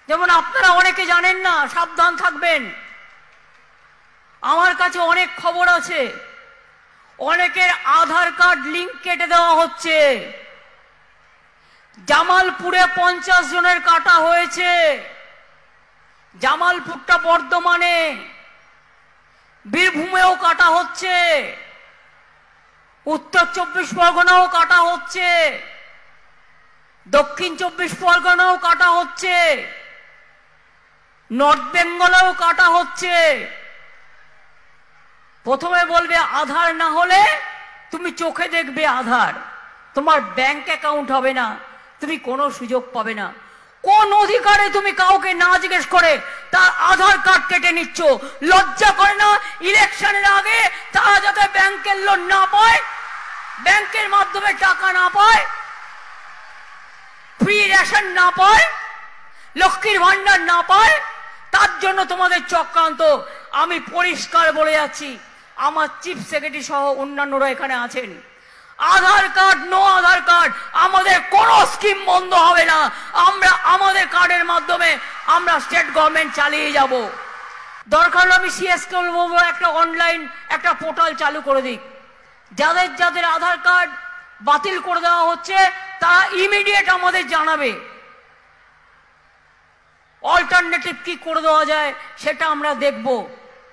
যেমন আপনারা অনেকে জানেন না, সাবধান থাকবেন। আমার কাছে অনেক খবর আছে, অনেকের আধার কার্ড লিংক কেটে দেওয়া হচ্ছে। জামালপুরে 50 জনের কাটা হয়েছে। জামালপুরটা বর্ধমানে, বীরভূমেও কাটা হচ্ছে, উত্তর 24 পরগনাও কাটা হচ্ছে, দক্ষিণ 24 পরগনাও কাটা হচ্ছে, নর্থ বেঙ্গলেও কাটা হচ্ছে। প্রথমে বলবে আধার না হলে তুমি চোখে দেখবে আধার, তোমার ব্যাংক অ্যাকাউন্ট হবে না, তুমি কোনো সুযোগ পাবে না। কোন অধিকারে তুমি কাউকে না জিজ্ঞেস করে তার আধার কার্ড কেটে নিচ্ছ? লজ্জা করে না? ইলেকশনের আগে তারা যাতে ব্যাংকের লোন না পায়, ব্যাংকের মাধ্যমে টাকা না পায়, ফ্রি রেশন না পায়, লক্ষ্মীর ভান্ডার না পায়, তার জন্য তোমাদের চক্রান্ত। আমি পরিষ্কার বলে যাচ্ছি, আমার চিফ সেক্রেটারি সহ অন্যান্যরা এখানে আছেন, আধার কার্ড, নো আধার কার্ড, আমাদের কোনো স্কিম বন্ধ হবে না। আমরা আমাদের কার্ডের মাধ্যমে আমরা স্টেট গভর্নমেন্ট চালিয়ে যাব। দরকার হলে আমি সিএসকে বলবো একটা অনলাইন একটা পোর্টাল চালু করে দিক। যাদের যাদের আধার কার্ড বাতিল করে দেওয়া হচ্ছে তারা ইমিডিয়েট আমাদের জানাবে, অল্টারনেটিভ কি করে দেওয়া যায় সেটা আমরা দেখব।